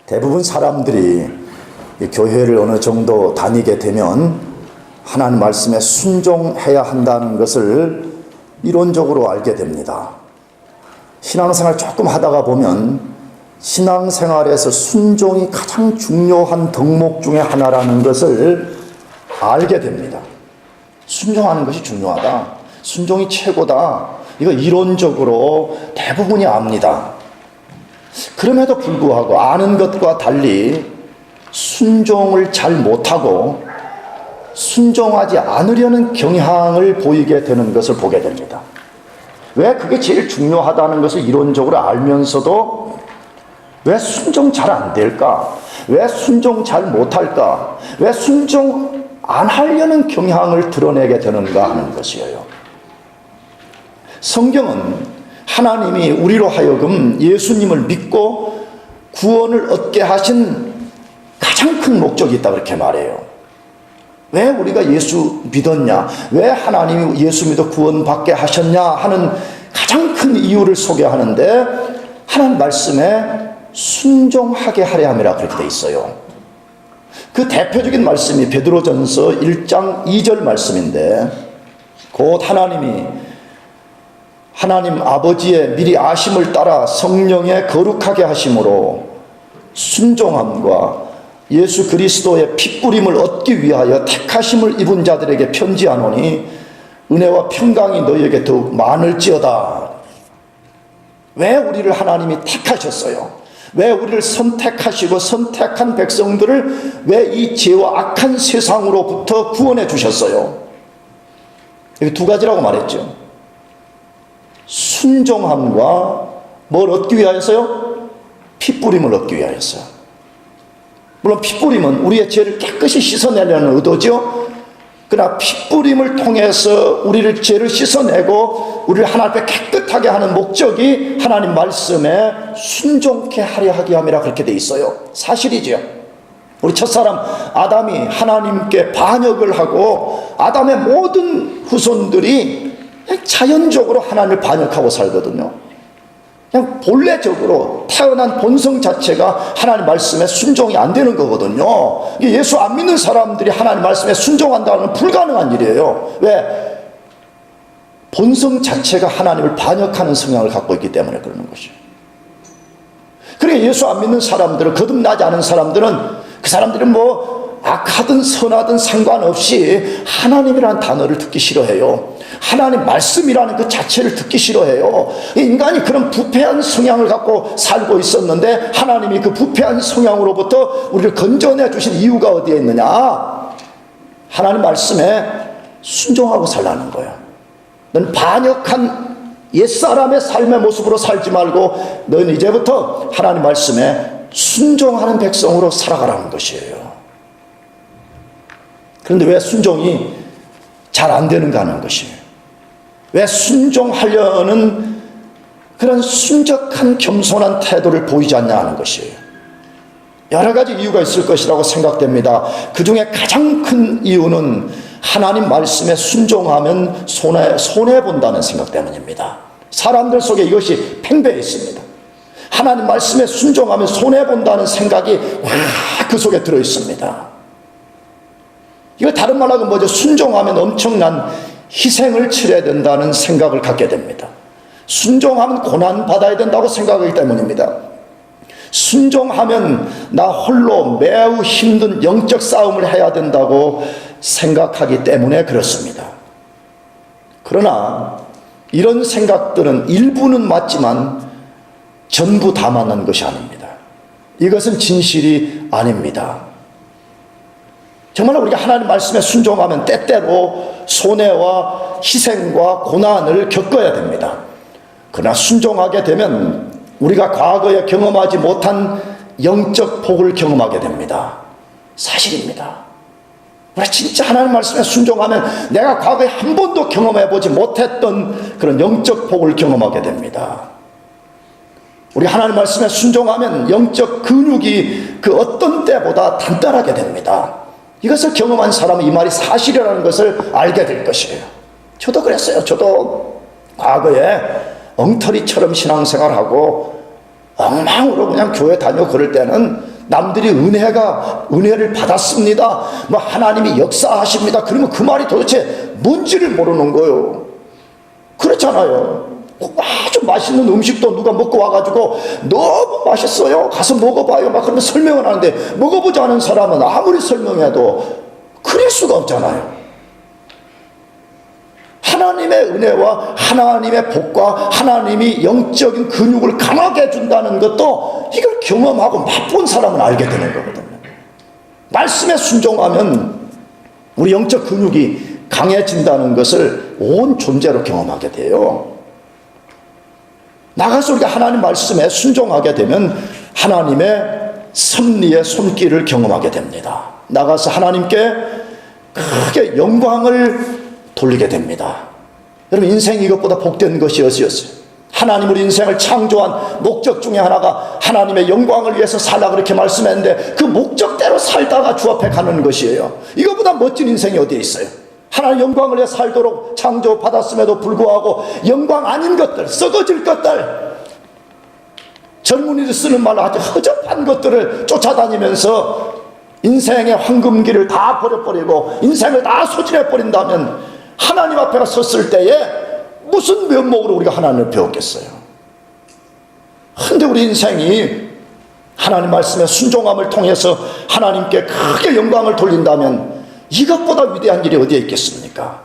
대부분 사람들이 이 교회를 어느 정도 다니게 되면 하나님 말씀에 순종해야 한다는 것을 이론적으로 알게 됩니다. 신앙생활 조금 하다가 보면 신앙생활에서 순종이 가장 중요한 덕목 중에 하나라는 것을 알게 됩니다. 순종하는 것이 중요하다. 순종이 최고다. 이거 이론적으로 대부분이 압니다. 그럼에도 불구하고 아는 것과 달리 순종을 잘 못하고 순종하지 않으려는 경향을 보이게 되는 것을 보게 됩니다. 왜 그게 제일 중요하다는 것을 이론적으로 알면서도 왜 순종 잘 안 될까? 왜 순종 잘 못할까? 왜 순종 안 하려는 경향을 드러내게 되는가 하는 것이에요. 성경은 하나님이 우리로 하여금 예수님을 믿고 구원을 얻게 하신 가장 큰 목적이 있다 그렇게 말해요. 왜 우리가 예수 믿었냐? 왜 하나님이 예수 믿어 구원받게 하셨냐? 하는 가장 큰 이유를 소개하는데 하나님 말씀에 순종하게 하려 함이라 그렇게 돼 있어요. 그 대표적인 말씀이 베드로전서 1장 2절 말씀인데 곧 하나님 아버지의 미리 아심을 따라 성령의 거룩하게 하심으로 순종함과 예수 그리스도의 핏부림을 얻기 위하여 택하심을 입은 자들에게 편지하노니 은혜와 평강이 너희에게 더욱 많을지어다. 왜 우리를 하나님이 택하셨어요? 왜 우리를 선택하시고 선택한 백성들을 왜 이 죄와 악한 세상으로부터 구원해 주셨어요? 여기 두 가지라고 말했죠. 순종함과 뭘 얻기 위하여서요? 핏부림을 얻기 위하여서. 물론 핏부림은 우리의 죄를 깨끗이 씻어내려는 의도죠. 그러나 핏부림을 통해서 우리를 죄를 씻어내고 우리를 하나님 앞에 깨끗하게 하는 목적이 하나님 말씀에 순종케 하려 하기 함이라 그렇게 돼 있어요. 사실이죠. 우리 첫사람 아담이 하나님께 반역을 하고 아담의 모든 후손들이 자연적으로 하나님을 반역하고 살거든요. 그냥 본래적으로 태어난 본성 자체가 하나님 말씀에 순종이 안 되는 거거든요. 예수 안 믿는 사람들이 하나님 말씀에 순종한다는 건 불가능한 일이에요. 왜? 본성 자체가 하나님을 반역하는 성향을 갖고 있기 때문에 그러는 것이죠. 그러니까 예수 안 믿는 사람들은, 거듭나지 않은 사람들은 그 사람들은 악하든 선하든 상관없이 하나님이라는 단어를 듣기 싫어해요. 하나님 말씀이라는 그 자체를 듣기 싫어해요. 인간이 그런 부패한 성향을 갖고 살고 있었는데 하나님이 그 부패한 성향으로부터 우리를 건져내 주신 이유가 어디에 있느냐? 하나님 말씀에 순종하고 살라는 거예요. 너는 반역한 옛사람의 삶의 모습으로 살지 말고 너는 이제부터 하나님 말씀에 순종하는 백성으로 살아가라는 것이에요. 그런데 왜 순종이 잘 안 되는가 하는 것이에요. 왜 순종하려는 그런 순적한 겸손한 태도를 보이지 않냐 하는 것이에요. 여러 가지 이유가 있을 것이라고 생각됩니다. 그 중에 가장 큰 이유는 하나님 말씀에 순종하면 손해본다는 생각 때문입니다. 사람들 속에 이것이 팽배해 있습니다. 하나님 말씀에 순종하면 손해본다는 생각이 그 속에 들어있습니다. 이거 다른 말로 하면 뭐죠? 순종하면 엄청난 희생을 치러야 된다는 생각을 갖게 됩니다. 순종하면 고난받아야 된다고 생각하기 때문입니다. 순종하면 나 홀로 매우 힘든 영적 싸움을 해야 된다고 생각하기 때문에 그렇습니다. 그러나 이런 생각들은 일부는 맞지만 전부 다 맞는 것이 아닙니다. 이것은 진실이 아닙니다. 정말로 우리가 하나님 말씀에 순종하면 때때로 손해와 희생과 고난을 겪어야 됩니다. 그러나 순종하게 되면 우리가 과거에 경험하지 못한 영적 복을 경험하게 됩니다. 사실입니다. 우리가 진짜 하나님 말씀에 순종하면 내가 과거에 한 번도 경험해보지 못했던 그런 영적 복을 경험하게 됩니다. 우리 하나님 말씀에 순종하면 영적 근육이 그 어떤 때보다 단단하게 됩니다. 이것을 경험한 사람은 이 말이 사실이라는 것을 알게 될 것이에요. 저도 그랬어요. 저도 과거에 엉터리처럼 신앙생활하고 엉망으로 그냥 교회 다니고 그럴 때는 남들이 은혜를 받았습니다. 뭐 하나님이 역사하십니다. 그러면 그 말이 도대체 뭔지를 모르는 거예요. 그렇잖아요. 아주 맛있는 음식도 누가 먹고 와가지고 너무 맛있어요. 가서 먹어봐요. 막 그러면 설명을 하는데 먹어보지 않은 사람은 아무리 설명해도 그럴 수가 없잖아요. 하나님의 은혜와 하나님의 복과 하나님이 영적인 근육을 강하게 해준다는 것도 이걸 경험하고 맛본 사람은 알게 되는 거거든요. 말씀에 순종하면 우리 영적 근육이 강해진다는 것을 온 존재로 경험하게 돼요. 나가서 우리가 하나님 말씀에 순종하게 되면 하나님의 섭리의 손길을 경험하게 됩니다. 나가서 하나님께 크게 영광을 돌리게 됩니다. 여러분, 인생이 이것보다 복된 것이 어디였어요? 하나님 우리 인생을 창조한 목적 중에 하나가 하나님의 영광을 위해서 살라 그렇게 말씀했는데 그 목적대로 살다가 주 앞에 가는 것이에요. 이것보다 멋진 인생이 어디에 있어요? 하나님 영광을 위해 살도록 창조받았음에도 불구하고 영광 아닌 것들, 썩어질 것들, 젊은이들 쓰는 말로 아주 허접한 것들을 쫓아다니면서 인생의 황금기를 다 버려버리고 인생을 다 소진해버린다면 하나님 앞에 섰을 때에 무슨 면목으로 우리가 하나님을 배웠겠어요? 그런데 우리 인생이 하나님 말씀에 순종함을 통해서 하나님께 크게 영광을 돌린다면 이것보다 위대한 일이 어디에 있겠습니까?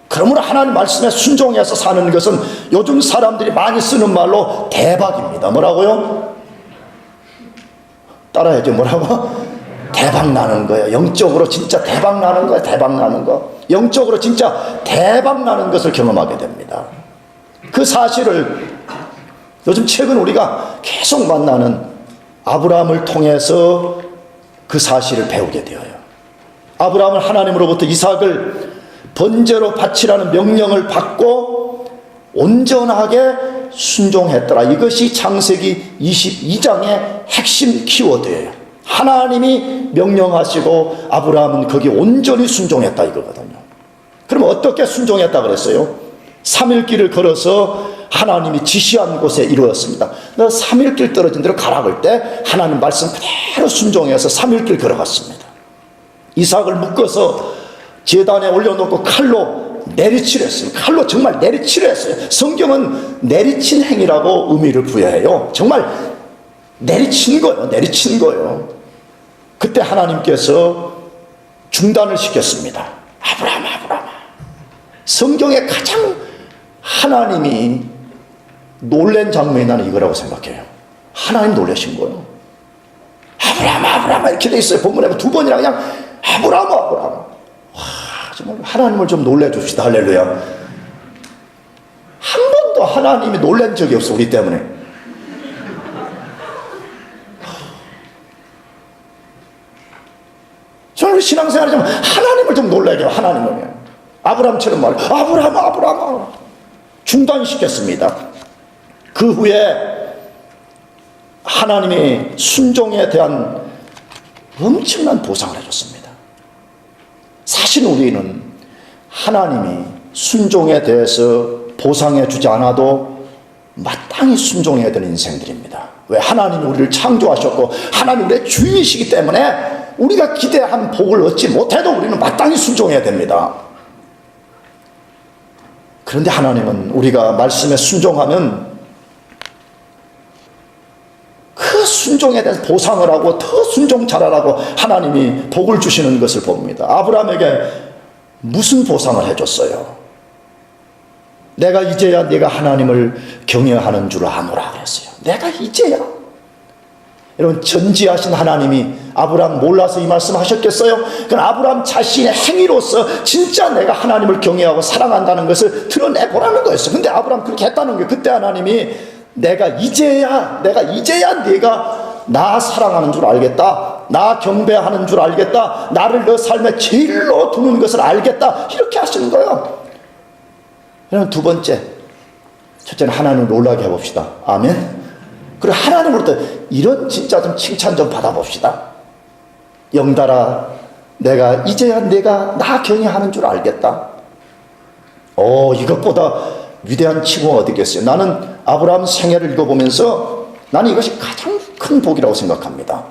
그러므로 하나님 말씀에 순종해서 사는 것은 요즘 사람들이 많이 쓰는 말로 대박입니다. 뭐라고요? 따라해야죠. 뭐라고? 대박 나는 거예요. 영적으로 진짜 대박 나는 거예요. 대박 나는 거. 영적으로 진짜 대박 나는 것을 경험하게 됩니다. 그 사실을 요즘 최근 우리가 계속 만나는 아브라함을 통해서 그 사실을 배우게 되어요. 아브라함은 하나님으로부터 이삭을 번제로 바치라는 명령을 받고 온전하게 순종했더라. 이것이 창세기 22장의 핵심 키워드예요. 하나님이 명령하시고 아브라함은 거기 온전히 순종했다 이거거든요. 그럼 어떻게 순종했다 그랬어요? 3일길을 걸어서 하나님이 지시한 곳에 이루었습니다. 너 3일길 떨어진 데로 가라 그럴 때 하나님 말씀 그대로 순종해서 3일길 걸어갔습니다. 이삭을 묶어서 제단에 올려놓고 칼로 내리치려 했어요. 칼로 정말 내리치려 했어요. 성경은 내리친 행위라고 의미를 부여해요. 정말 내리친 거예요. 내리친 거예요. 그때 하나님께서 중단을 시켰습니다. 아브라함, 아브라함. 성경에 가장 하나님이 놀란 장면이 나는 이거라고 생각해요. 하나님 놀라신 거예요. 아브라함, 아브라함 이렇게 돼 있어요. 본문에 2번이나 그냥 아브라함, 아브라함. 와, 정말 하나님을 좀 놀래줍시다. 할렐루야. 한 번도 하나님이 놀란 적이 없어, 우리 때문에. 저는 신앙생활을 좀 하나님을 좀 놀라게 해요. 하나님을. 아브라함처럼 말, 아브라함, 아브라함. 중단시켰습니다. 그 후에 하나님의 순종에 대한 엄청난 보상을 해줬습니다. 사실 우리는 하나님이 순종에 대해서 보상해 주지 않아도 마땅히 순종해야 되는 인생들입니다. 왜? 하나님이 우리를 창조하셨고 하나님 우리의 주인이시기 때문에 우리가 기대한 복을 얻지 못해도 우리는 마땅히 순종해야 됩니다. 그런데 하나님은 우리가 말씀에 순종하면 그 순종에 대해서 보상을 하고 더 순종 잘하라고 하나님이 복을 주시는 것을 봅니다. 아브라함에게 무슨 보상을 해줬어요? 내가 이제야 네가 하나님을 경외하는 줄 아노라 그랬어요. 내가 이제야. 여러분, 전지하신 하나님이 아브라함 몰라서 이 말씀 하셨겠어요? 그건 아브라함 자신의 행위로서 진짜 내가 하나님을 경외하고 사랑한다는 것을 드러내보라는 거였어요. 근데 아브라함 그렇게 했다는 거예요. 그때 하나님이 내가 이제야 네가 나 사랑하는 줄 알겠다. 나 경배하는 줄 알겠다. 나를 너 삶의 제일로 두는 것을 알겠다. 이렇게 하시는 거예요. 그럼 두 번째, 첫째는 하나님을 놀라게 해봅시다. 아멘. 그리고 하나님으로부터 이런 진짜 좀 칭찬 좀 받아봅시다. 영달아, 내가 이제야 내가 나 경외하는 줄 알겠다. 이것보다 위대한 칭호가 어디 있겠어요? 나는 아브라함 생애를 읽어보면서 나는 이것이 가장 큰 복이라고 생각합니다.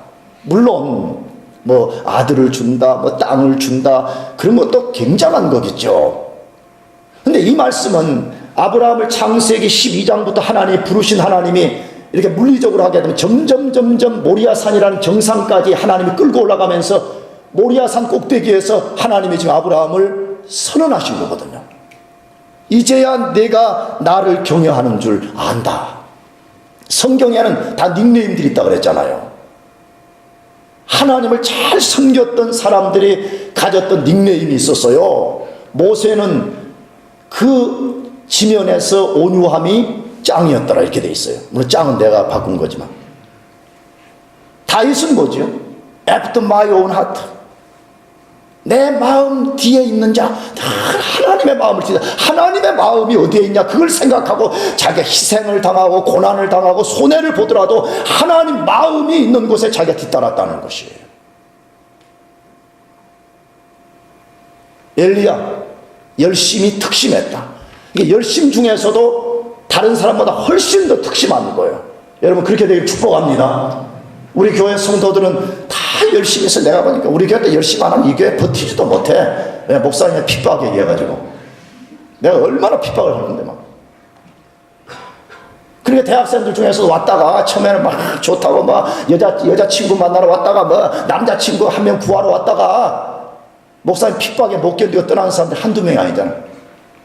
물론 뭐 아들을 준다, 뭐 땅을 준다, 그런 것도 굉장한 거겠죠. 근데 이 말씀은 아브라함을 창세기 12장부터 하나님이 부르신 하나님이 이렇게 물리적으로 하게 되면 점점 모리아산이라는 정상까지 하나님이 끌고 올라가면서 모리아산 꼭대기에서 하나님이 지금 아브라함을 선언하신 거거든요. 이제야 내가 나를 경외하는 줄 안다. 성경에는 다 닉네임들이 있다고 그랬잖아요. 하나님을 잘 섬겼던 사람들이 가졌던 닉네임이 있었어요. 모세는 그 지면에서 온유함이 짱이었더라 이렇게 돼 있어요. 물론 짱은 내가 바꾼 거지만. 다윗은 뭐죠? After my own heart. 내 마음 뒤에 있는 자, 하나님의 마음을 뒤에, 하나님의 마음이 어디에 있냐 그걸 생각하고 자기가 희생을 당하고 고난을 당하고 손해를 보더라도 하나님 마음이 있는 곳에 자기가 뒤따랐다는 것이에요. 엘리야 열심히 특심했다. 이게 열심 중에서도 다른 사람보다 훨씬 더 특심한 거예요. 여러분 그렇게 되길 축복합니다. 우리 교회 성도들은 다 열심히 해서 내가 보니까 우리 교회 때 열심히 안 하면 이 교회 버티지도 못해. 왜? 목사님의 핍박에 의해가지고. 내가 얼마나 핍박을 하는데 막. 그러니까 대학생들 중에서 왔다가 처음에는 막 좋다고 막 여자친구 만나러 왔다가 뭐 남자친구 한 명 구하러 왔다가 목사님 핍박에 못 견디고 떠나는 사람들 한두 명이 아니잖아.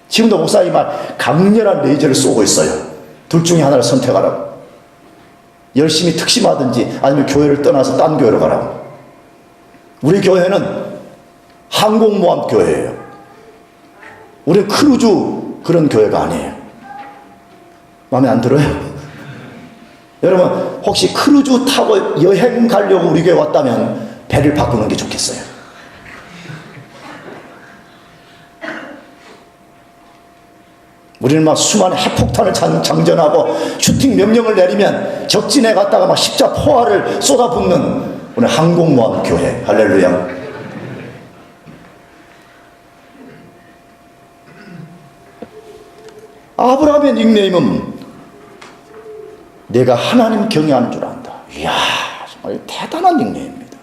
지금도 목사님이 강렬한 레이저를 쏘고 있어요. 둘 중에 하나를 선택하라고. 열심히 특심하든지 아니면 교회를 떠나서 딴 교회로 가라고. 우리 교회는 항공모함 교회예요. 우리 크루즈 그런 교회가 아니에요. 마음에 안 들어요? 여러분 혹시 크루즈 타고 여행 가려고 우리 교회 왔다면 배를 바꾸는 게 좋겠어요. 우리는 막 수많은 핵폭탄을 장전하고 슈팅 명령을 내리면 적진에 갔다가 막 십자 포화를 쏟아붓는 우리 항공모함 교회. 할렐루야. 아브라함의 닉네임은 내가 하나님 경외하는 줄 안다. 이야, 정말 대단한 닉네임입니다.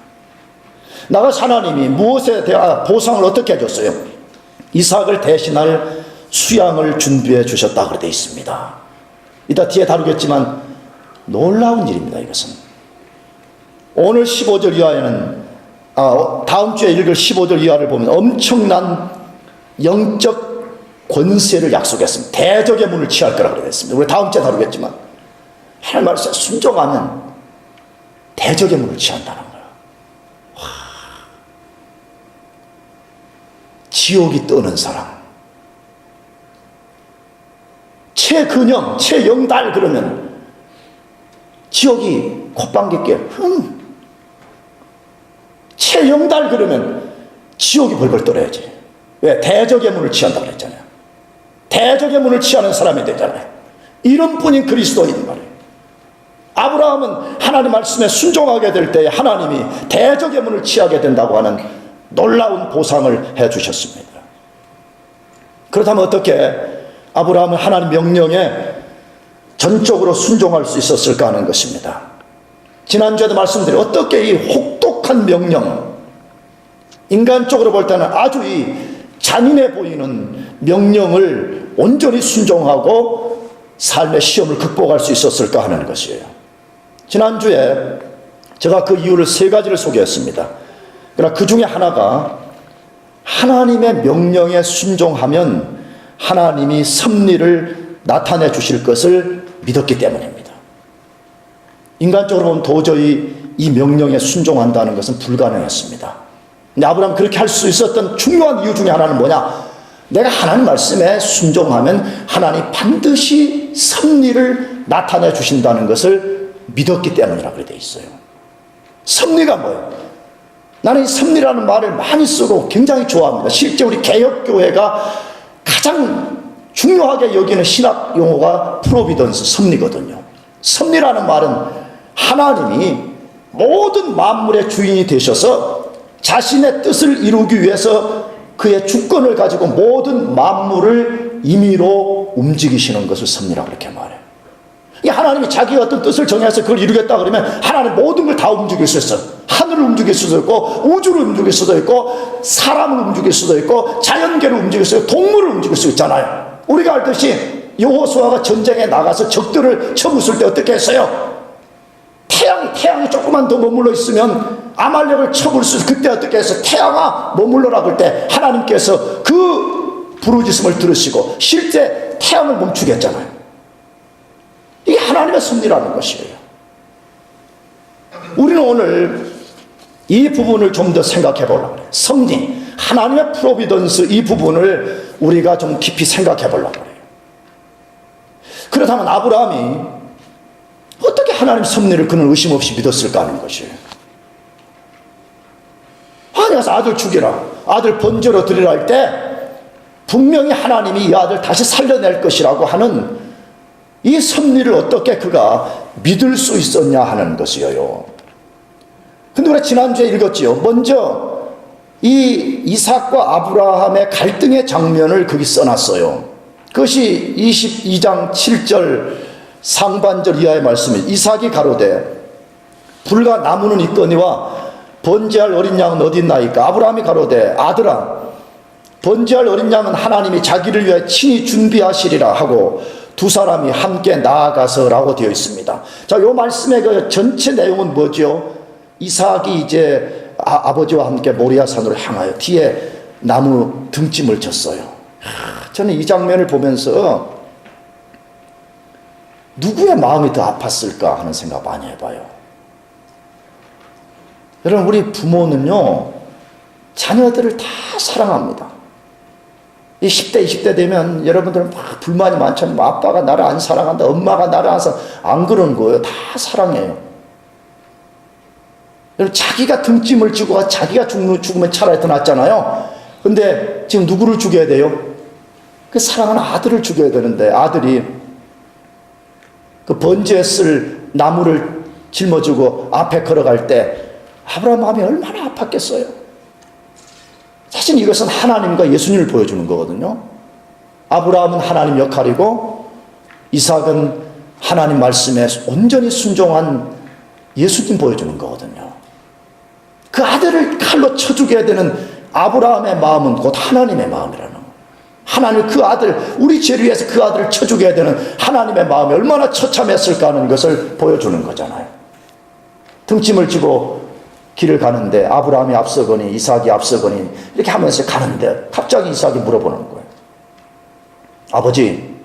나가 하나님이 무엇에 대한 보상을 어떻게 해줬어요? 이삭을 대신할 수양을 준비해 주셨다 그렇게 되어 있습니다. 이따 뒤에 다루겠지만 놀라운 일입니다. 이것은 오늘 15절 이하에는 다음 주에 읽을 15절 이하를 보면 엄청난 영적 권세를 약속했습니다. 대적의 문을 취할 거라고 그랬습니다. 우리 다음 주에 다루겠지만 하나님 말씀에 순종하면 대적의 문을 취한다는 거예요. 지옥이 떠는 사람, 최근영, 최영달 그러면 지옥이 콧방귀 껴. 최영달 그러면 지옥이 벌벌 떨어야지. 왜? 대적의 문을 취한다고 그랬잖아요. 대적의 문을 취하는 사람이 되잖아요. 이런 분인 그리스도인 말이에요. 아브라함은 하나님 말씀에 순종하게 될 때에 하나님이 대적의 문을 취하게 된다고 하는 놀라운 보상을 해주셨습니다. 그렇다면 어떻게 아브라함은 하나님 명령에 전적으로 순종할 수 있었을까 하는 것입니다. 지난주에도 말씀드린 어떻게 이 혹독한 명령, 인간적으로 볼 때는 아주 이 잔인해 보이는 명령을 온전히 순종하고 삶의 시험을 극복할 수 있었을까 하는 것이에요. 지난주에 제가 그 이유를 세 가지를 소개했습니다. 그러나 그 중에 하나가 하나님의 명령에 순종하면 하나님이 섭리를 나타내 주실 것을 믿었기 때문입니다. 인간적으로 보면 도저히 이 명령에 순종한다는 것은 불가능했습니다. 근데 아브라함이 그렇게 할 수 있었던 중요한 이유 중에 하나는 뭐냐? 내가 하나님 말씀에 순종하면 하나님 반드시 섭리를 나타내 주신다는 것을 믿었기 때문이라고 되어 있어요. 섭리가 뭐예요? 나는 이 섭리라는 말을 많이 쓰고 굉장히 좋아합니다. 실제 우리 개혁교회가 가장 중요하게 여기는 신학 용어가 프로비던스, 섭리거든요. 섭리라는 말은 하나님이 모든 만물의 주인이 되셔서 자신의 뜻을 이루기 위해서 그의 주권을 가지고 모든 만물을 임의로 움직이시는 것을 섭리라고 그렇게 말해요. 하나님이 자기가 어떤 뜻을 정해서 그걸 이루겠다 그러면 하나님 모든 걸 다 움직일 수 있어요. 하늘을 움직일 수도 있고 우주를 움직일 수도 있고 사람을 움직일 수도 있고 자연계를 움직일 수 있고 동물을 움직일 수 있잖아요. 우리가 알듯이 여호수아가 전쟁에 나가서 적들을 쳐부술 때 어떻게 했어요? 태양이 조금만 더 머물러 있으면 아말렉을 쳐볼 수 있어요. 그때 어떻게 해서 태양아 머물러라 그럴 때 하나님께서 그 부르짖음을 들으시고 실제 태양을 멈추게 했잖아요. 이게 하나님의 섭리라는 것이에요. 우리는 오늘 이 부분을 좀 더 생각해 보려고 해요. 섭리, 하나님의 프로비던스 이 부분을 우리가 좀 깊이 생각해 보려고 해요. 그렇다면 아브라함이 어떻게 하나님 섭리를 그는 의심 없이 믿었을까 하는 것이에요. 하나님께서 아들 죽이라, 아들 번제로 드리라 할 때 분명히 하나님이 이 아들 다시 살려낼 것이라고 하는 이 섭리를 어떻게 그가 믿을 수 있었냐 하는 것이에요. 근데 우리가 지난주에 읽었지요. 먼저 이 이삭과 아브라함의 갈등의 장면을 거기 써놨어요. 그것이 22장 7절 상반절 이하의 말씀입니다. 이삭이 가로되 불과 나무는 있거니와 번제할 어린 양은 어디 있나이까? 아브라함이 가로되 아들아 번제할 어린 양은 하나님이 자기를 위해 친히 준비하시리라 하고 두 사람이 함께 나아가서라고 되어 있습니다. 자, 요 말씀의 그 전체 내용은 뭐죠? 이삭이 이제 아버지와 함께 모리아 산으로 향하여 뒤에 나무 등짐을 졌어요. 저는 이 장면을 보면서 누구의 마음이 더 아팠을까 하는 생각 많이 해봐요. 여러분, 우리 부모는요 자녀들을 다 사랑합니다. 이 10대 20대 되면 여러분들은 막 불만이 많잖아요. 아빠가 나를 안 사랑한다, 엄마가 나를 안 그러는 거예요. 다 사랑해요. 여러분, 자기가 등짐을 지고 자기가 죽으면 차라리 더 낫잖아요. 근데 지금 누구를 죽여야 돼요? 그 사랑하는 아들을 죽여야 되는데 아들이 그 번제에 쓸 나무를 짊어지고 앞에 걸어갈 때 아브라함 마음이 얼마나 아팠겠어요. 사실 이것은 하나님과 예수님을 보여주는 거거든요. 아브라함은 하나님 역할이고 이삭은 하나님 말씀에 온전히 순종한 예수님 보여주는 거거든요. 그 아들을 칼로 쳐 죽여야 되는 아브라함의 마음은 곧 하나님의 마음이라는 거예요. 하나님 그 아들, 우리 죄를 위해서 그 아들을 쳐 죽여야 되는 하나님의 마음이 얼마나 처참했을까 하는 것을 보여주는 거잖아요. 등짐을 지고 길을 가는데 아브라함이 앞서거니 이삭이 앞서거니 이렇게 하면서 가는데 갑자기 이삭이 물어보는 거예요. 아버지,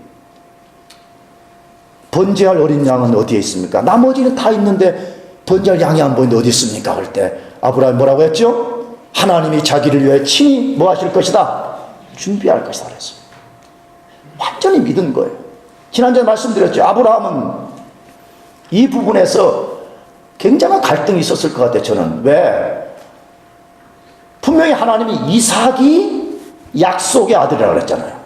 번제할 어린 양은 어디에 있습니까? 나머지는 다 있는데 번제할 양이 안 보이는데 어디 있습니까? 할 때 아브라함이 뭐라고 했죠? 하나님이 자기를 위해 친히 뭐 하실 것이다? 준비할 것이다 그랬어요. 완전히 믿은 거예요. 지난주에 말씀드렸죠. 아브라함은 이 부분에서 굉장한 갈등이 있었을 것 같아요. 저는. 왜? 분명히 하나님이 이삭이 약속의 아들이라고 그랬잖아요.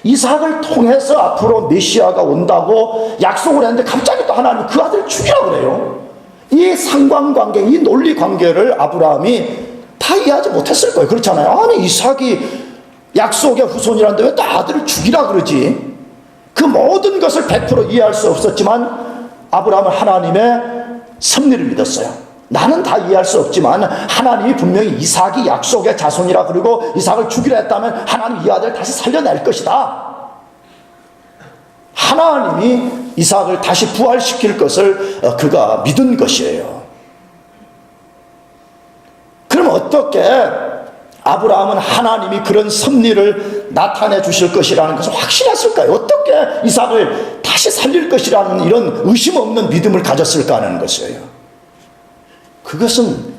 이삭을 통해서 앞으로 메시아가 온다고 약속을 했는데 갑자기 또 하나님이 그 아들을 죽이라고 그래요. 이 상관관계, 이 논리관계를 아브라함이 다 이해하지 못했을 거예요. 그렇잖아요. 아니 이삭이 약속의 후손이라는데 왜 또 아들을 죽이라 그러지? 그 모든 것을 100% 이해할 수 없었지만 아브라함은 하나님의 섭리를 믿었어요. 나는 다 이해할 수 없지만 하나님이 분명히 이삭이 약속의 자손이라 그리고 이삭을 죽이라 했다면 하나님 이 아들을 다시 살려낼 것이다. 하나님이 이삭을 다시 부활시킬 것을 그가 믿은 것이에요. 그럼 어떻게 아브라함은 하나님이 그런 섭리를 나타내 주실 것이라는 것을 확신했을까요? 어떻게 이삭을 다시 살릴 것이라는 이런 의심 없는 믿음을 가졌을까 하는 것이에요. 그것은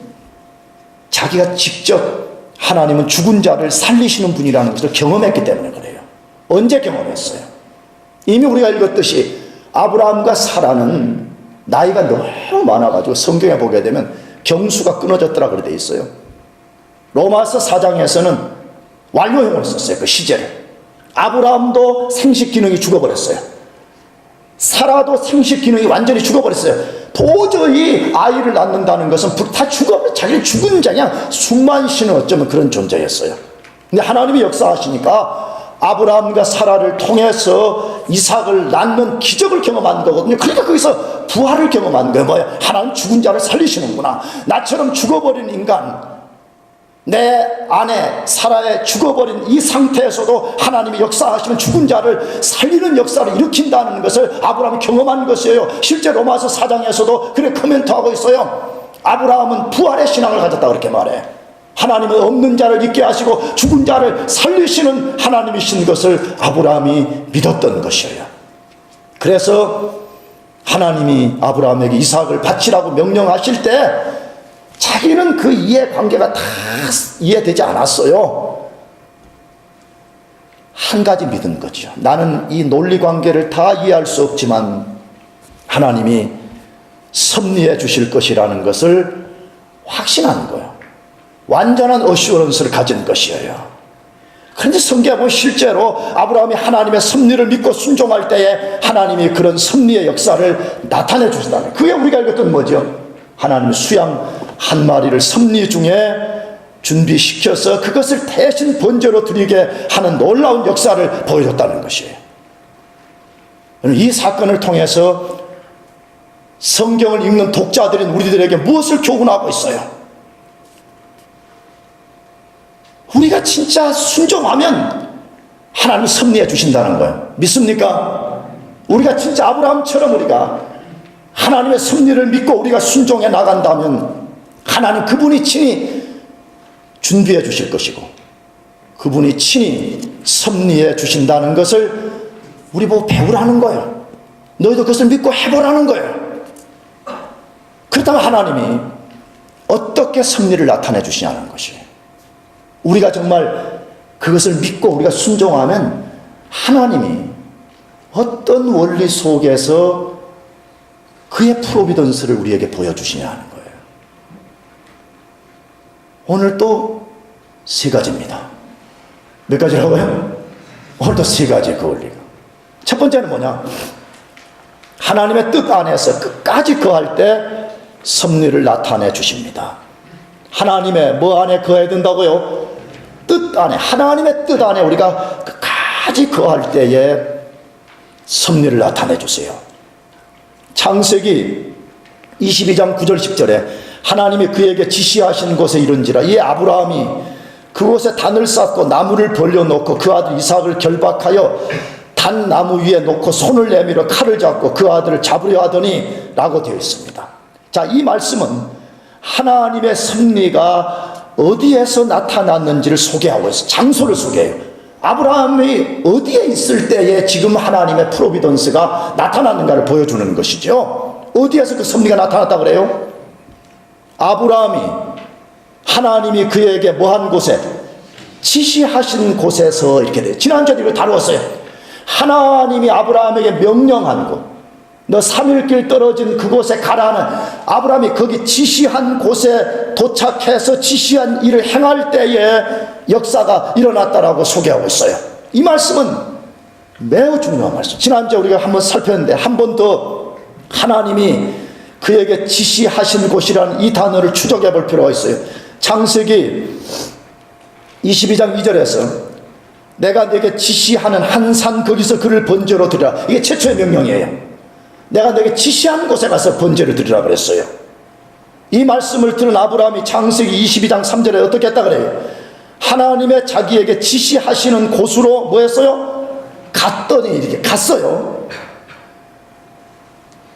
자기가 직접 하나님은 죽은 자를 살리시는 분이라는 것을 경험했기 때문에 그래요. 언제 경험했어요? 이미 우리가 읽었듯이 아브라함과 사라는 나이가 너무 많아가지고 성경에 보게 되면 경수가 끊어졌더라 그래 돼 있어요. 로마서 4장에서는 완료형을 썼어요. 그 시제를. 아브라함도 생식 기능이 죽어버렸어요. 사라도 생식 기능이 완전히 죽어버렸어요. 도저히 아이를 낳는다는 것은 다 자기는 죽은 자냐 숨만 쉬는 어쩌면 그런 존재였어요. 근데 하나님이 역사하시니까 아브라함과 사라를 통해서 이삭을 낳는 기적을 경험한 거거든요. 그러니까 거기서 부활을 경험한 거예요. 뭐야? 하나님 죽은 자를 살리시는구나. 나처럼 죽어버린 인간, 내 아내 사라의 죽어버린 이 상태에서도 하나님이 역사하시는 죽은 자를 살리는 역사를 일으킨다는 것을 아브라함이 경험한 것이에요. 실제 로마서 4장에서도 그래 코멘트하고 있어요. 아브라함은 부활의 신앙을 가졌다 그렇게 말해. 하나님은 없는 자를 있게 하시고 죽은 자를 살리시는 하나님이신 것을 아브라함이 믿었던 것이에요. 그래서 하나님이 아브라함에게 이삭을 바치라고 명령하실 때 자기는 그 이해관계가 다 이해되지 않았어요. 한 가지 믿은 거죠. 나는 이 논리관계를 다 이해할 수 없지만 하나님이 섭리해 주실 것이라는 것을 확신한 거예요. 완전한 어슈어런스를 가진 것이에요. 그런데 성경에 보면 실제로 아브라함이 하나님의 섭리를 믿고 순종할 때에 하나님이 그런 섭리의 역사를 나타내 주신다는 거예요. 그게 우리가 읽었던 뭐죠? 하나님이 수양 한 마리를 섭리 중에 준비시켜서 그것을 대신 번제로 드리게 하는 놀라운 역사를 보여줬다는 것이에요. 이 사건을 통해서 성경을 읽는 독자들인 우리들에게 무엇을 교훈하고 있어요? 우리가 진짜 순종하면 하나님이 섭리해 주신다는 거예요. 믿습니까? 우리가 진짜 아브라함처럼 우리가 하나님의 섭리를 믿고 우리가 순종해 나간다면 하나님 그분이 친히 준비해 주실 것이고 그분이 친히 섭리해 주신다는 것을 우리 보고 배우라는 거예요. 너희도 그것을 믿고 해보라는 거예요. 그렇다면 하나님이 어떻게 섭리를 나타내 주시냐는 것이에요. 우리가 정말 그것을 믿고 우리가 순종하면 하나님이 어떤 원리 속에서 그의 프로비던스를 우리에게 보여주시냐 하는 거예요. 오늘 또 세 가지입니다. 몇 가지라고요? 오늘도 세 가지 그 원리가. 첫 번째는 뭐냐? 하나님의 뜻 안에서 끝까지 거할 때 섭리를 나타내 주십니다. 하나님의 뭐 안에 거해야 된다고요? 뜻 안에, 하나님의 뜻 안에 우리가 끝까지 거할 때에 섭리를 나타내 주세요. 창세기 22장 9절 10절에 하나님이 그에게 지시하신 곳에 이른지라. 이 아브라함이 그곳에 단을 쌓고 나무를 벌려놓고 그 아들 이삭을 결박하여 단 나무 위에 놓고 손을 내밀어 칼을 잡고 그 아들을 잡으려 하더니 라고 되어 있습니다. 자, 이 말씀은 하나님의 섭리가 어디에서 나타났는지를 소개하고 있어요. 장소를 소개해요. 아브라함이 어디에 있을 때에 지금 하나님의 프로비던스가 나타났는가를 보여주는 것이죠. 어디에서 그 섭리가 나타났다 그래요? 아브라함이 하나님이 그에게 뭐한 곳에 지시하신 곳에서 이렇게 돼요. 지난주에 이걸 다루었어요. 하나님이 아브라함에게 명령한 곳, 너 3일길 떨어진 그곳에 가라는 아브라함이 거기 지시한 곳에 도착해서 지시한 일을 행할 때에 역사가 일어났다라고 소개하고 있어요. 이 말씀은 매우 중요한 말씀. 지난주에 우리가 한번 살폈는데 한 번 더 하나님이 그에게 지시하신 곳이라는 이 단어를 추적해 볼 필요가 있어요. 창세기 22장 2절에서 내가 내게 지시하는 한 산 거기서 그를 번제로 드리라. 이게 최초의 명령이에요. 내가 내게 지시한 곳에 가서 번제를 드리라 그랬어요. 이 말씀을 들은 아브라함이 창세기 22장 3절에 어떻게 했다 그래요? 하나님의 자기에게 지시하시는 곳으로 뭐 했어요? 갔더니 이렇게 갔어요.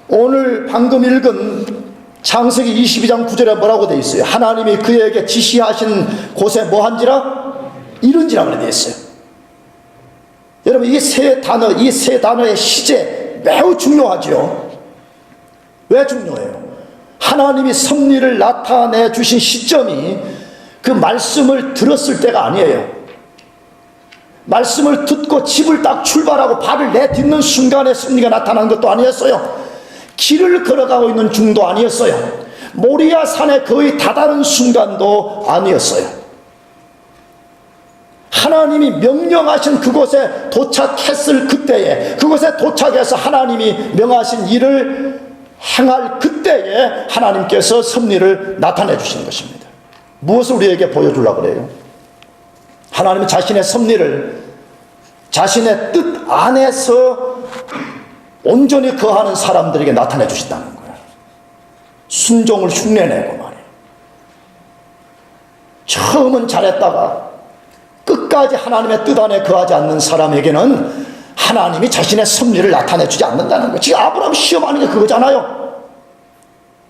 오늘 방금 읽은 창세기 22장 9절에 뭐라고 되어 있어요? 하나님이 그에게 지시하신 곳에 뭐 한지라? 이른지라 그래 되어 있어요. 여러분 이 세 단어의 시제 매우 중요하죠. 왜 중요해요? 하나님이 섭리를 나타내 주신 시점이 그 말씀을 들었을 때가 아니에요. 말씀을 듣고 집을 딱 출발하고 발을 내딛는 순간에 섭리가 나타난 것도 아니었어요. 길을 걸어가고 있는 중도 아니었어요. 모리아 산에 거의 다다른 순간도 아니었어요. 하나님이 명령하신 그곳에 도착했을 그때에, 그곳에 도착해서 하나님이 명하신 일을 행할 그때에 하나님께서 섭리를 나타내 주신 것입니다. 무엇을 우리에게 보여주려고 그래요? 하나님은 자신의 섭리를 자신의 뜻 안에서 온전히 거하는 사람들에게 나타내 주셨다는 거예요. 순종을 흉내내고 말이에요. 처음은 잘했다가 끝까지 하나님의 뜻 안에 거하지 않는 사람에게는 하나님이 자신의 섭리를 나타내 주지 않는다는 거예요. 지금 아브라함 시험하는 게 그거잖아요.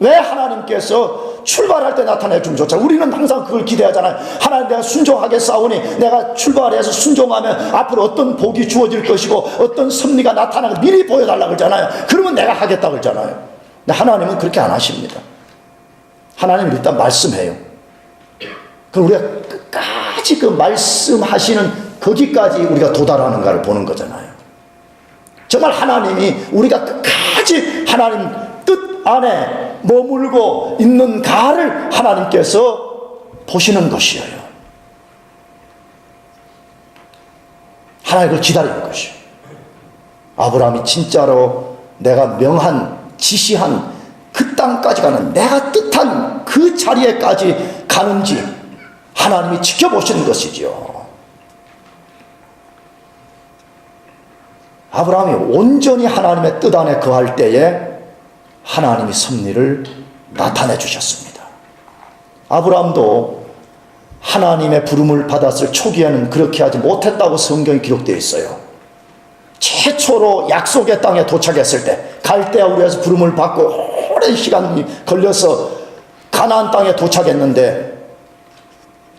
왜 하나님께서 출발할 때 나타내 주면 좋잖아요. 우리는 항상 그걸 기대하잖아요. 하나님, 내가 순종하게 싸우니 내가 출발해서 순종하면 앞으로 어떤 복이 주어질 것이고 어떤 섭리가 나타나고 미리 보여달라고 그러잖아요. 그러면 내가 하겠다고 그러잖아요. 근데 하나님은 그렇게 안 하십니다. 하나님은 일단 말씀해요. 그럼 우리가 끝까지 그 말씀하시는 거기까지 우리가 도달하는가를 보는 거잖아요. 정말 하나님이 우리가 끝까지 하나님 뜻 안에 머물고 있는가를 하나님께서 보시는 것이에요. 하나님을 기다리는 것이에요. 아브라함이 진짜로 내가 명한, 지시한 그 땅까지 가는, 내가 뜻한 그 자리에까지 가는지 하나님이 지켜보시는 것이지요. 아브라함이 온전히 하나님의 뜻 안에 거할 때에 하나님이 섭리를 나타내 주셨습니다. 아브라함도 하나님의 부름을 받았을 초기에는 그렇게 하지 못했다고 성경에 기록되어 있어요. 최초로 약속의 땅에 도착했을 때, 갈대아 우르에서 부름을 받고 오랜 시간이 걸려서 가나안 땅에 도착했는데,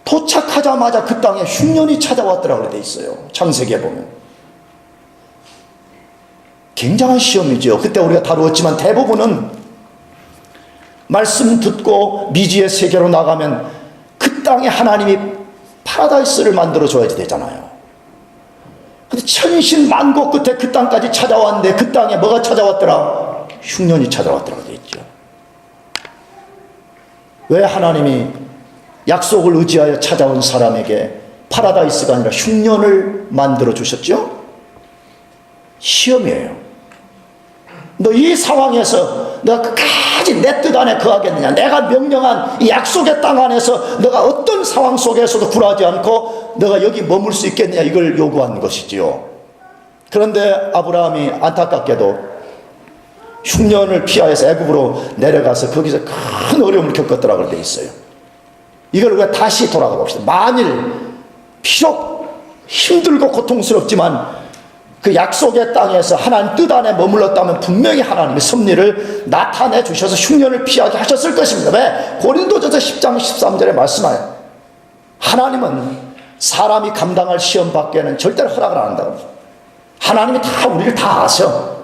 도착하자마자 그 땅에 흉년이 찾아왔더라고 되어 있어요. 창세기에 보면. 굉장한 시험이죠. 그때 우리가 다루었지만 대부분은 말씀 듣고 미지의 세계로 나가면 그 땅에 하나님이 파라다이스를 만들어줘야 되잖아요. 근데 천신만고 끝에 그 땅까지 찾아왔는데 그 땅에 뭐가 찾아왔더라? 흉년이 찾아왔더라고 되어 있죠. 왜 하나님이 약속을 의지하여 찾아온 사람에게 파라다이스가 아니라 흉년을 만들어 주셨죠? 시험이에요. 너 이 상황에서 내가 끝까지 내 뜻 안에 거하겠느냐? 내가 명령한 이 약속의 땅 안에서 너가 어떤 상황 속에서도 굴하지 않고 너가 여기 머물 수 있겠느냐? 이걸 요구한 것이지요. 그런데 아브라함이 안타깝게도 흉년을 피하여서 애굽으로 내려가서 거기서 큰 어려움을 겪었더라고 되어 있어요. 이걸 우리가 다시 돌아가 봅시다. 만일 비록 힘들고 고통스럽지만 그 약속의 땅에서 하나님 뜻 안에 머물렀다면 분명히 하나님의 섭리를 나타내 주셔서 흉년을 피하게 하셨을 것입니다. 왜? 고린도전서 10장 13절에 말씀하여 하나님은 사람이 감당할 시험 밖에는 절대로 허락을 안 한다고. 하나님이 다 우리를 다 아셔.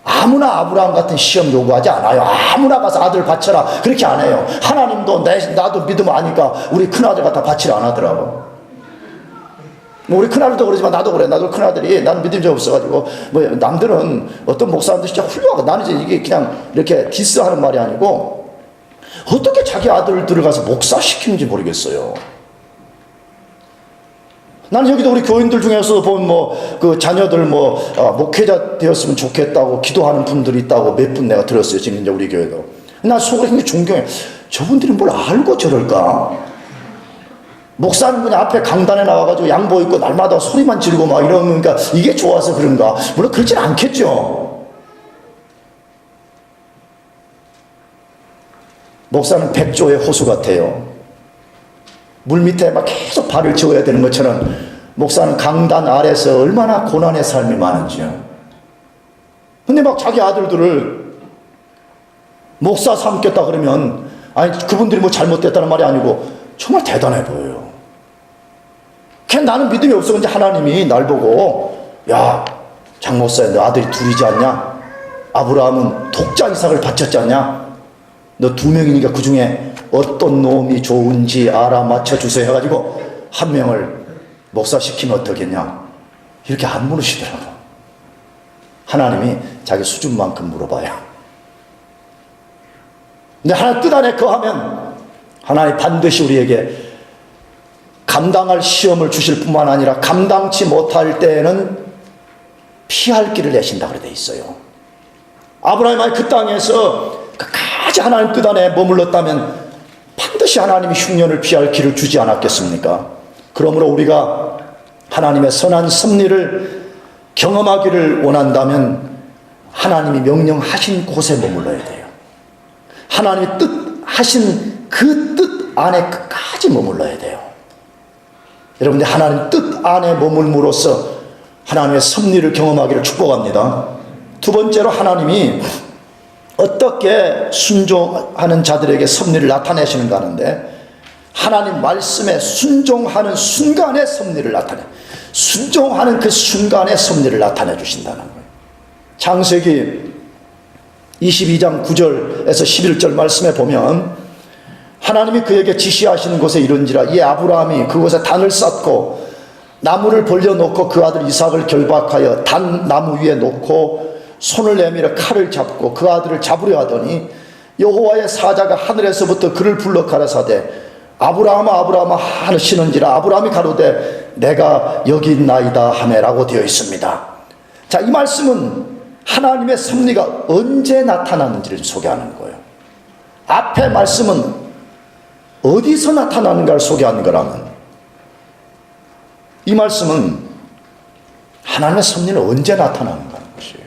아무나 아브라함 같은 시험 요구하지 않아요. 아무나 가서 아들 바쳐라 그렇게 안 해요. 하나님도 나도 믿음 아니까 우리 큰아들 갖다 바치라 안 하더라고. 우리 큰아들도 그러지만 나도 그래. 나도 큰아들이 나는 믿음이 없어가지고 뭐 남들은 어떤 목사님들 진짜 훌륭하고 나는 이제 이게 그냥 이렇게 디스하는 말이 아니고 어떻게 자기 아들 들어가서 목사 시키는지 모르겠어요. 나는 여기도 우리 교인들 중에서 보면 뭐 그 자녀들 목회자 되었으면 좋겠다고 기도하는 분들이 있다고 몇 분 내가 들었어요. 지금 이제 우리 교회도. 난 속으로 굉장히 존경해. 저분들이 뭘 알고 저럴까? 목사는 그냥 앞에 강단에 나와가지고 양복 입고 날마다 소리만 지르고 막 이러니까 이게 좋아서 그런가? 물론 그렇진 않겠죠. 목사는 백조의 호수 같아요. 물 밑에 막 계속 발을 채워야 되는 것처럼 목사는 강단 아래서 얼마나 고난의 삶이 많은지요. 근데 막 자기 아들들을 목사 삼겠다 그러면 아니 그분들이 뭐 잘못됐다는 말이 아니고 정말 대단해 보여요. 그냥 나는 믿음이 없어. 근데 하나님이 날 보고 야 장목사야 너 아들이 둘이지 않냐? 아브라함은 독자 이삭을 바쳤지 않냐? 너 2명이니까 그 중에 어떤 놈이 좋은지 알아맞혀주세요 해가지고 한 명을 목사시키면 어떻겠냐? 이렇게 안 물으시더라고. 하나님이 자기 수준만큼 물어봐요. 근데 하나님 뜻 안에 거하면 하나님 반드시 우리에게 감당할 시험을 주실 뿐만 아니라 감당치 못할 때에는 피할 길을 내신다 그래 돼 있어요. 아브라함이 그 땅에서 끝까지 하나님 뜻 안에 머물렀다면 반드시 하나님이 흉년을 피할 길을 주지 않았겠습니까? 그러므로 우리가 하나님의 선한 섭리를 경험하기를 원한다면 하나님이 명령하신 곳에 머물러야 돼요. 하나님이 뜻하신 그 뜻 안에 끝까지 머물러야 돼요. 여러분들 하나님 뜻 안에 머물므로써 하나님의 섭리를 경험하기를 축복합니다. 두 번째로 하나님이 어떻게 순종하는 자들에게 섭리를 나타내시는가 하는데, 하나님 말씀에 순종하는 순간에 섭리를 순종하는 그 순간에 섭리를 나타내 주신다는 거예요. 창세기 22장 9절에서 11절 말씀에 보면 하나님이 그에게 지시하시는 곳에 이른지라 이 아브라함이 그곳에 단을 쌓고 나무를 벌려놓고 그 아들 이삭을 결박하여 단 나무 위에 놓고 손을 내밀어 칼을 잡고 그 아들을 잡으려 하더니 여호와의 사자가 하늘에서부터 그를 불러 가라사대 아브라함아 아브라함아 하시는지라 아브라함이 가로되 내가 여기 있나이다 하매라고 되어 있습니다. 자, 이 말씀은 하나님의 섭리가 언제 나타나는지를 소개하는 거예요. 앞에 말씀은 어디서 나타나는가를 소개하는 거라면, 이 말씀은 하나님의 섭리는 언제 나타나는가 하는 것이에요.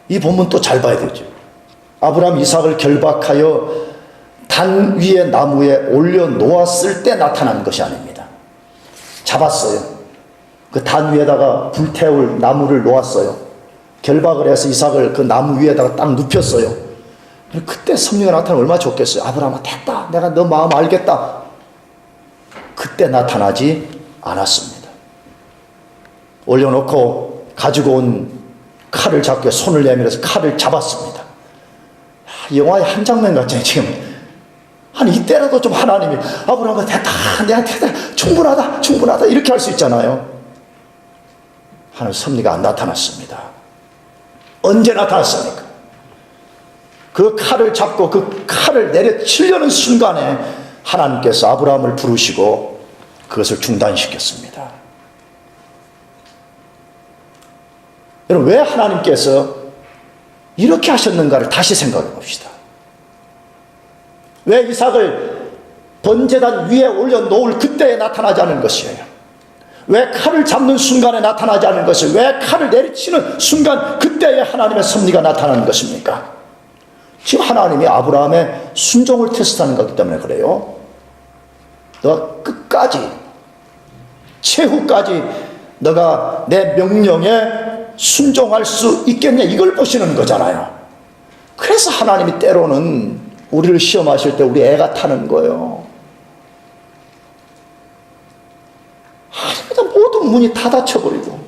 이 본문 또 잘 봐야 되죠. 아브라함 이삭을 결박하여 단 위에 나무에 올려놓았을 때 나타나는 것이 아닙니다. 잡았어요. 그 단 위에다가 불태울 나무를 놓았어요. 결박을 해서 이삭을 그 나무 위에다가 딱 눕혔어요. 그때 섭리가 나타나면 얼마나 좋겠어요. 아브라함아 됐다, 내가 너 마음 알겠다. 그때 나타나지 않았습니다. 올려놓고 가지고 온 칼을 잡고 손을 내밀어서 칼을 잡았습니다. 영화의 한 장면 같잖아요. 지금 한 이때라도 좀 하나님이 아브라함아 됐다, 내가 됐다, 충분하다 이렇게 할 수 있잖아요. 하나님 섭리가 안 나타났습니다. 언제 나타났습니까? 그 칼을 잡고 그 칼을 내려치려는 순간에 하나님께서 아브라함을 부르시고 그것을 중단시켰습니다. 여러분, 왜 하나님께서 이렇게 하셨는가를 다시 생각해 봅시다. 왜 이삭을 번제단 위에 올려놓을 그때에 나타나지 않은 것이에요? 왜 칼을 잡는 순간에 나타나지 않은 것을, 왜 칼을 내리치는 순간 그때에 하나님의 섭리가 나타나는 것입니까? 지금 하나님이 아브라함의 순종을 테스트하는 거기 때문에 그래요. 너가 끝까지 최후까지 너가 내 명령에 순종할 수 있겠냐, 이걸 보시는 거잖아요. 그래서 하나님이 때로는 우리를 시험하실 때 우리 애가 타는 거예요. 그냥 모든 문이 다 닫혀버리고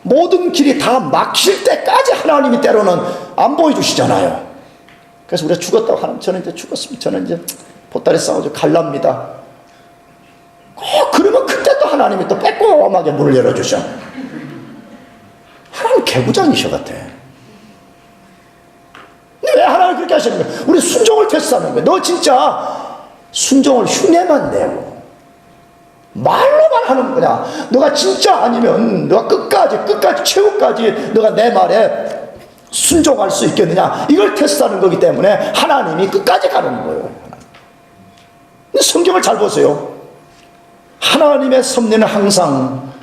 모든 길이 다 막힐 때까지 하나님이 때로는 안 보여주시잖아요. 그래서 우리가 죽었다고 하나님, 저는 이제 죽었습니다, 저는 이제 보따리 싸우죠, 갈랍니다. 그러면 그때 또 하나님이 또 빼꼼하게 문을 열어주셔. 하나님 개구장이셔 같아. 근데 왜 하나님 그렇게 하시는 거예요? 우리 순종을 테스트하는 거예요. 너 진짜 순종을 흉내만 내고 말로만 하는 거냐? 너가 진짜 아니면 너가 끝까지 최후까지 너가 내 말에 순종할 수 있겠느냐? 이걸 테스트하는 거기 때문에 하나님이 끝까지 가는 거예요. 근데 성경을 잘 보세요. 하나님의 섭리는 항상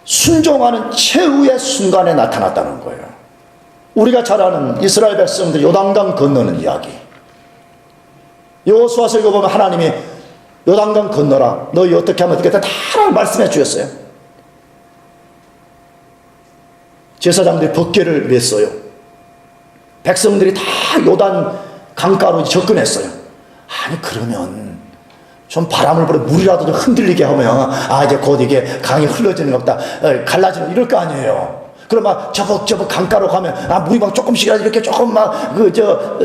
순종하는 최후의 순간에 나타났다는 거예요. 우리가 잘 아는 이스라엘 백성들 요단강 건너는 이야기. 여호수아서 읽어보면 하나님이 요단강 건너라, 너희 어떻게 하면 어떻게 다 말씀해 주셨어요. 제사장들이 법궤를 맸어요. 백성들이 다 요단 강가로 접근했어요. 아니 그러면 좀 바람을 불어 물이라도 좀 흔들리게 하면 이제 곧 이게 강이 흘러지는 것보다 갈라지는 이럴 거 아니에요. 그럼 막 저벅저벅 강가로 가면 물이 막 조금씩이라도 이렇게 조금 막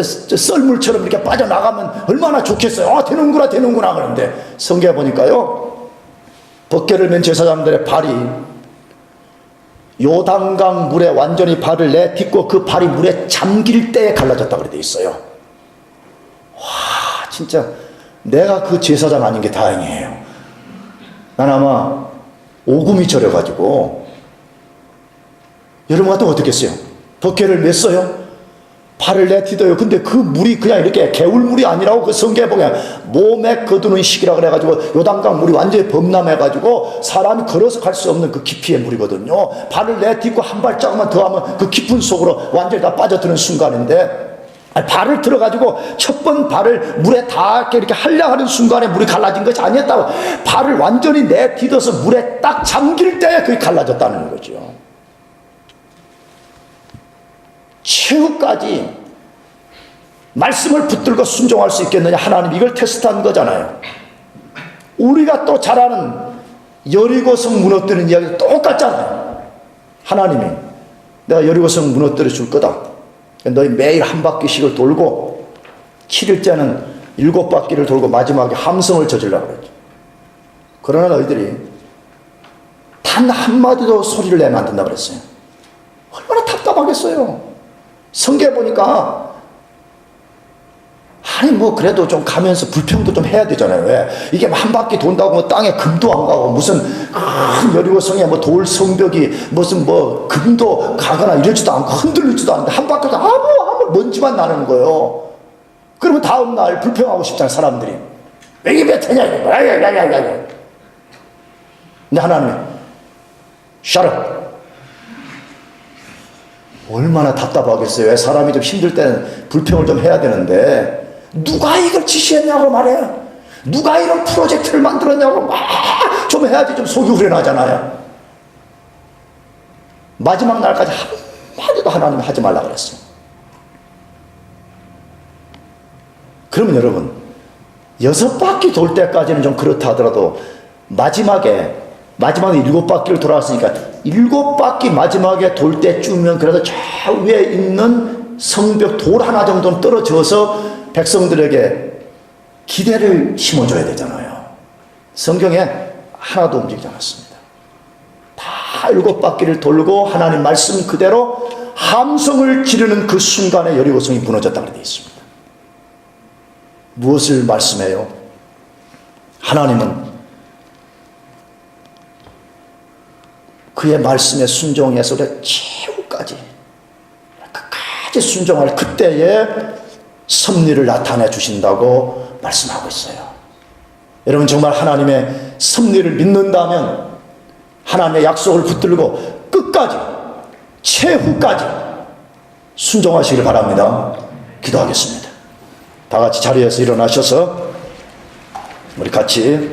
썰물처럼 이렇게 빠져나가면 얼마나 좋겠어요. 되는구나 그러는데 성경에 보니까요, 법궤를 맨 제사장들의 발이 요단강 물에 완전히 발을 내딛고 그 발이 물에 잠길 때에 갈라졌다고 그래 돼 있어요. 와, 진짜 내가 그 제사장 아닌 게 다행이에요. 난 아마 오금이 저려가지고, 여러분 같으면 어떻겠어요? 법궤를 맸어요? 발을 내딛어요. 근데 그 물이 그냥 이렇게 개울물이 아니라고 그 성경에 보면 몸에 거두는 시기라 그래가지고 요단강 물이 완전히 범람해가지고 사람이 걸어서 갈 수 없는 그 깊이의 물이거든요. 발을 내딛고 한 발짝만 더 하면 그 깊은 속으로 완전히 다 빠져드는 순간인데, 발을 들어가지고 첫 번 발을 물에 닿게 이렇게 하려 하는 순간에 물이 갈라진 것이 아니었다고. 발을 완전히 내딛어서 물에 딱 잠길 때 그게 갈라졌다는 거죠. 최후까지 말씀을 붙들고 순종할 수 있겠느냐, 하나님 이걸 테스트한 거잖아요. 우리가 또 잘 아는 여리고성 무너뜨리는 이야기 똑같잖아요. 하나님이 내가 여리고성 무너뜨려 줄 거다, 너희 매일 한 바퀴씩을 돌고 7일째는 7바퀴를 돌고 마지막에 함성을 저지르라고 그랬죠. 그러나 너희들이 단 한마디도 소리를 내면 안 된다고 그랬어요. 얼마나 답답하겠어요. 성경에 보니까 아니 뭐 그래도 좀 가면서 불평도 좀 해야 되잖아요. 왜? 이게 한 바퀴 돈다고 뭐 땅에 금도 안 가고 무슨 큰 여리고성에 뭐 돌 성벽이 무슨 뭐 금도 가거나 이러지도 않고 흔들리지도 않는데 한 바퀴도 아무 먼지만 나는 거예요. 그러면 다음 날 불평하고 싶잖아요, 사람들이. 왜 이게 몇 해냐 이거. 근데 하나님이 shut up. 얼마나 답답하겠어요. 왜? 사람이 좀 힘들 때는 불평을 좀 해야 되는데 누가 이걸 지시했냐고 말해요. 누가 이런 프로젝트를 만들었냐고 막 좀 해야지 좀 속이 후련하잖아요. 마지막 날까지 한마디도 하나님 하지 말라 그랬어요. 그러면 여러분 6바퀴 돌 때까지는 좀 그렇다 하더라도 마지막에 7바퀴를 돌아왔으니까 7바퀴 마지막에 돌 때쯤이면 그래도 저 위에 있는 성벽 돌 하나 정도는 떨어져서 백성들에게 기대를 심어줘야 되잖아요. 성경에 하나도 움직이지 않았습니다. 다 7바퀴를 돌고 하나님 말씀 그대로 함성을 지르는 그 순간에 여리고성이 무너졌다고 되어 있습니다. 무엇을 말씀해요? 하나님은 그의 말씀에 순종해서 최후까지 끝까지 순종할 그때에 섭리를 나타내 주신다고 말씀하고 있어요. 여러분 정말 하나님의 섭리를 믿는다면 하나님의 약속을 붙들고 끝까지 최후까지 순종하시길 바랍니다. 기도하겠습니다. 다 같이 자리에서 일어나셔서 우리 같이